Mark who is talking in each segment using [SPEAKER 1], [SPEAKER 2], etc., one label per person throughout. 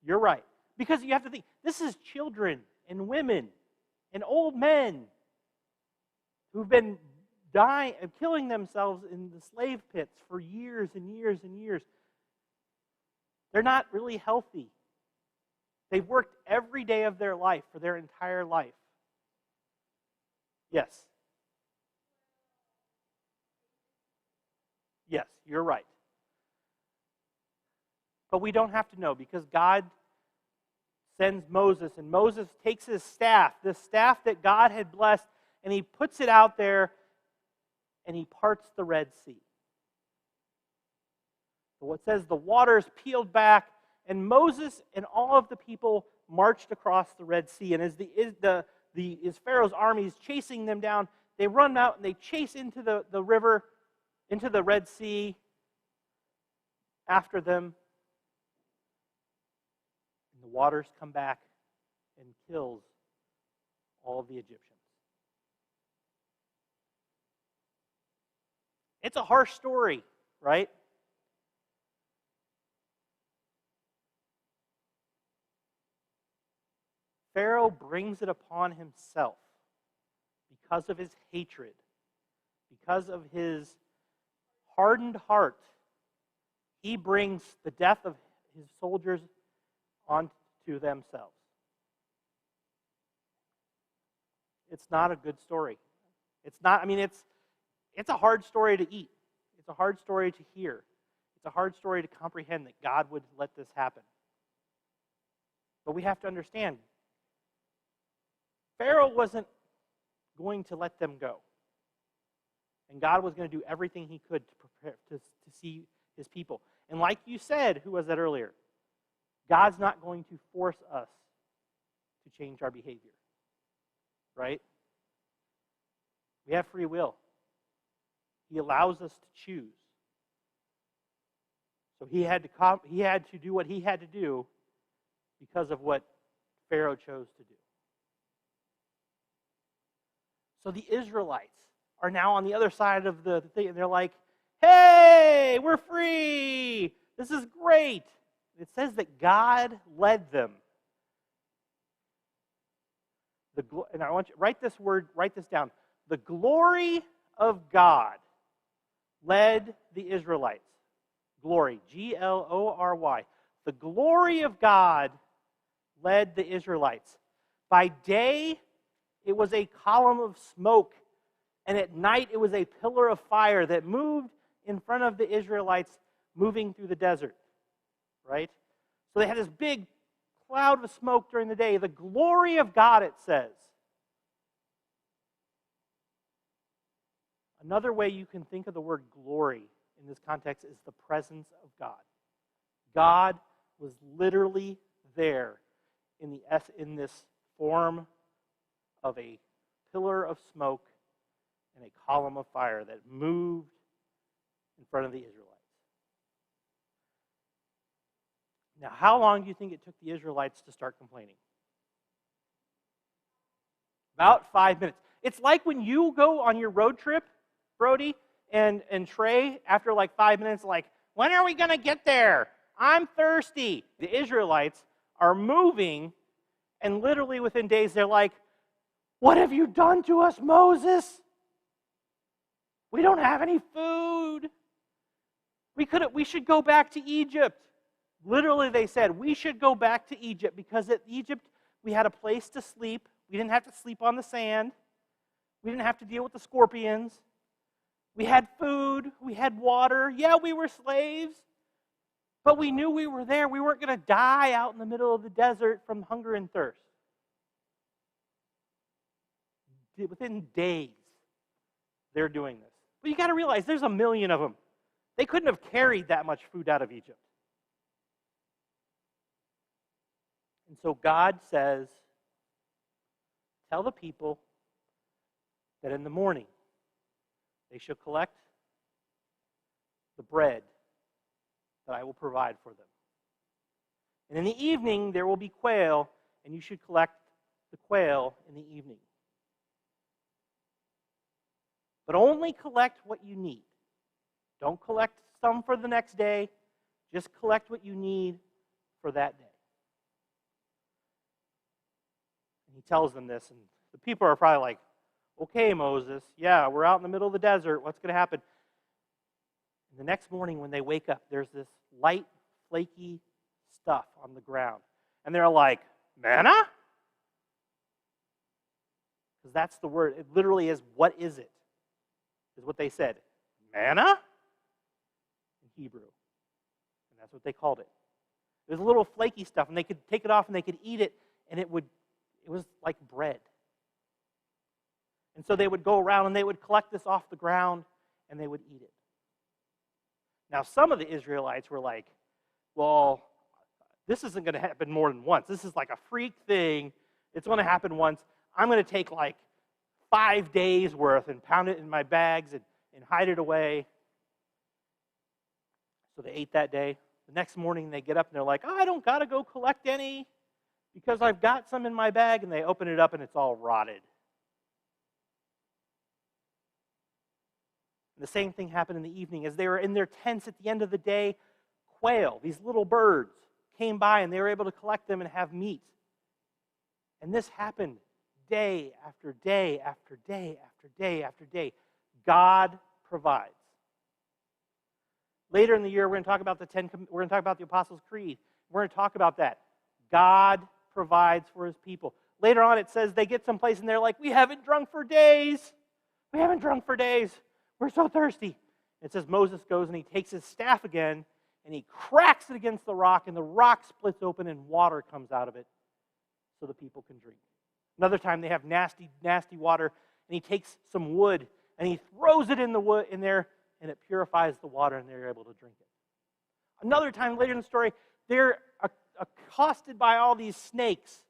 [SPEAKER 1] You're right. Because you have to think, this is children and women and old men who've been dying, killing themselves in the slave pits for years and years and years. They're not really healthy. They've worked every day of their life for their entire life. Yes. Yes, you're right. But we don't have to know because God sends Moses, and Moses takes his staff, the staff that God had blessed, and he puts it out there, and he parts the Red Sea. So it says the waters peeled back, and Moses and all of the people marched across the Red Sea. And as as Pharaoh's army is chasing them down, they run out and they chase into the river, into the Red Sea after them. And the waters come back and kills all of the Egyptians. It's a harsh story, right? Pharaoh brings it upon himself because of his hatred, because of his hardened heart. He brings the death of his soldiers onto themselves. It's not a good story. It's a hard story to eat. It's a hard story to hear. It's a hard story to comprehend that God would let this happen. But we have to understand, Pharaoh wasn't going to let them go. And God was going to do everything he could to prepare to see his people. And like you said, who was that earlier? God's not going to force us to change our behavior. Right? We have free will. He allows us to choose. So he had to do what he had to do because of what Pharaoh chose to do. So the Israelites are now on the other side of the thing, and they're like, hey, we're free. This is great. It says that God led them. And I want you to write this down. The glory of God led the Israelites. Glory, Glory. The glory of God led the Israelites. By day, it was a column of smoke, and at night it was a pillar of fire that moved in front of the Israelites moving through the desert, right? So they had this big cloud of smoke during the day. The glory of God, it says. Another way you can think of the word glory in this context is the presence of God. God was literally there in this form of a pillar of smoke and a column of fire that moved in front of the Israelites. Now, how long do you think it took the Israelites to start complaining? About 5 minutes. It's like when you go on your road trip, Brody and Trey, after like 5 minutes, like, when are we going to get there? I'm thirsty. The Israelites are moving, and literally within days, they're like, what have you done to us, Moses? We don't have any food. We should go back to Egypt. Literally, they said, we should go back to Egypt because at Egypt, we had a place to sleep. We didn't have to sleep on the sand. We didn't have to deal with the scorpions. We had food. We had water. Yeah, we were slaves, but we knew we were there. We weren't going to die out in the middle of the desert from hunger and thirst. Within days, they're doing this. But you got to realize there's a million of them. They couldn't have carried that much food out of Egypt. And so God says, tell the people that in the morning they shall collect the bread that I will provide for them. And in the evening there will be quail, and you should collect the quail in the evening. But only collect what you need. Don't collect some for the next day. Just collect what you need for that day. he tells them this, and the people are probably like, okay, Moses, yeah, we're out in the middle of the desert. What's going to happen? And the next morning when they wake up, there's this light, flaky stuff on the ground. And they're like, manna? Because that's the word. It literally is, what is it? Is what they said. Manna? In Hebrew. And that's what they called it. It was a little flaky stuff, and they could take it off and they could eat it, and it was like bread. And so they would go around and they would collect this off the ground and they would eat it. Now, some of the Israelites were like, well, this isn't going to happen more than once. This is like a freak thing. It's going to happen once. I'm going to take like 5 days worth and pound it in my bags and hide it away. So they ate that day. The next morning they get up and they're like, I don't got to go collect any because I've got some in my bag. And they open it up and it's all rotted. And the same thing happened in the evening. As they were in their tents at the end of the day, quail, these little birds, came by and they were able to collect them and have meat. And this happened day after day after day after day after day. God provides. Later in the year, we're going to talk about the Apostles' Creed. We're going to talk about that. God provides for his people. Later on, it says they get someplace and they're like, we haven't drunk for days. We haven't drunk for days. We're so thirsty. It says Moses goes and he takes his staff again and he cracks it against the rock, and the rock splits open and water comes out of it so the people can drink. Another time they have nasty, nasty water, and he takes some wood and he throws it in the wood in there, and it purifies the water, and they're able to drink it. Another time later in the story, they're accosted by all these snakes,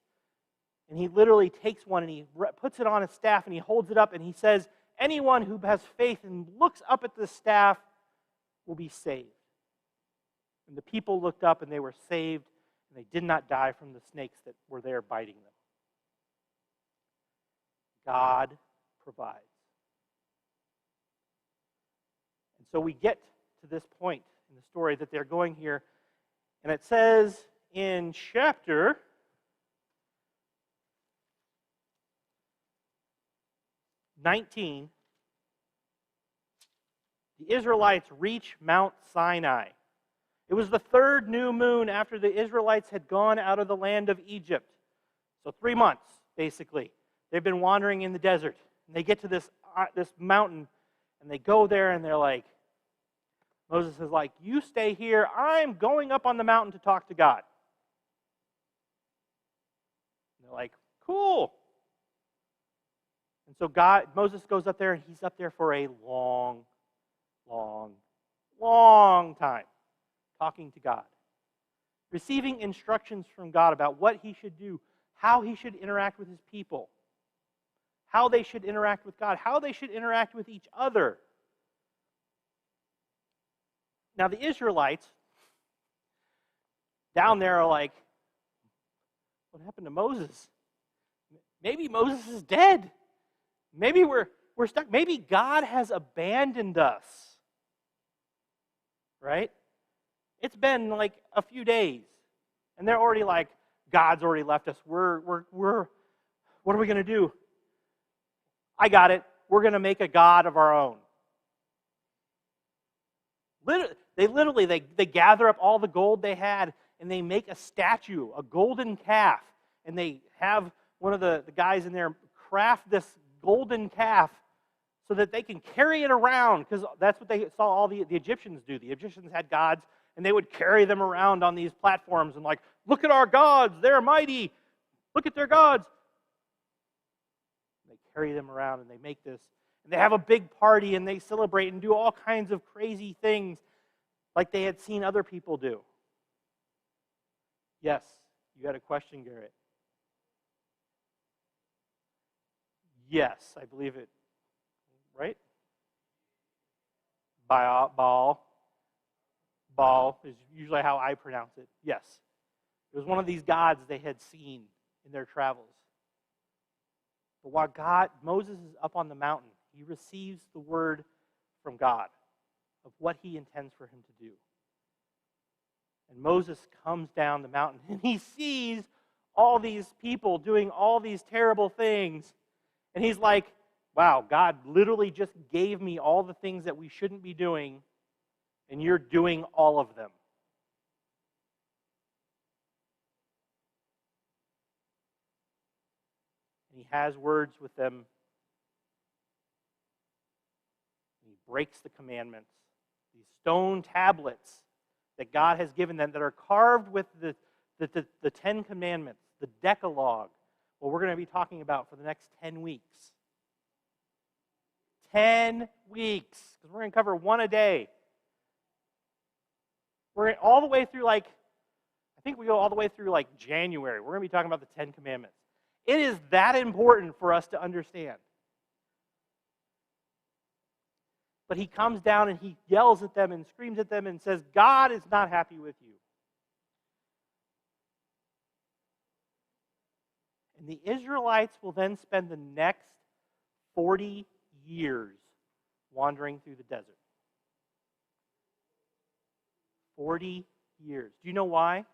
[SPEAKER 1] and he literally takes one and he puts it on his staff and he holds it up and he says, anyone who has faith and looks up at the staff will be saved. And the people looked up and they were saved, and they did not die from the snakes that were there biting them. God provides. And so we get to this point in the story that they're going here, and it says in chapter 19, the Israelites reach Mount Sinai. It was the third new moon after the Israelites had gone out of the land of Egypt. So 3 months, basically. They've been wandering in the desert. And they get to this mountain, and they go there, and they're like, Moses is like, you stay here. I'm going up on the mountain to talk to God. And they're like, cool. And so Moses goes up there, and he's up there for a long, long, long time, talking to God, receiving instructions from God about what he should do, how he should interact with his people, how they should interact with God, how they should interact with each other. Now, the Israelites down there are like, what happened to Moses? Maybe Moses is dead. Maybe we're stuck. Maybe God has abandoned us. Right? It's been like a few days, and they're already like, God's already left us. What are we going to do? I got it. We're going to make a god of our own. They gather up all the gold they had, and they make a statue, a golden calf, and they have one of the guys in there craft this golden calf so that they can carry it around, because that's what they saw all the Egyptians do. The Egyptians had gods, and they would carry them around on these platforms and like, look at our gods, they're mighty. Look at their gods. And they carry them around and they make this. And they have a big party and they celebrate and do all kinds of crazy things like they had seen other people do. Yes, you had a question, Garrett. Yes, I believe it. Right? Baal is usually how I pronounce it. Yes. It was one of these gods they had seen in their travels. But while Moses is up on the mountain, he receives the word from God of what he intends for him to do. And Moses comes down the mountain and he sees all these people doing all these terrible things. And he's like, wow, God literally just gave me all the things that we shouldn't be doing, and you're doing all of them. And he has words with them. He breaks the commandments. These stone tablets that God has given them that are carved with the 10 Commandments, the Decalogue, what we're going to be talking about for the next 10 weeks. 10 weeks, because we're going to cover one a day. We're all the way through I think we go all the way through January. We're going to be talking about the 10 Commandments. It is that important for us to understand. But he comes down and he yells at them and screams at them and says, God is not happy with you. And the Israelites will then spend the next 40 years wandering through the desert. 40 years. Do you know why?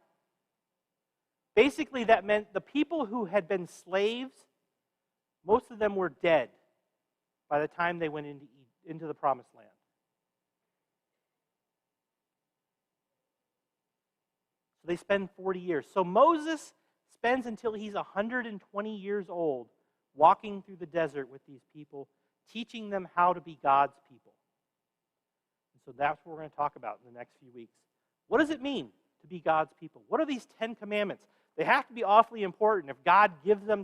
[SPEAKER 1] Basically, that meant the people who had been slaves, most of them were dead by the time they went into the Promised Land. So they spend 40 years. So Moses spends until he's 120 years old walking through the desert with these people, teaching them how to be God's people. And so that's what we're going to talk about in the next few weeks. What does it mean to be God's people? What are these 10 Commandments? They have to be awfully important if God gives them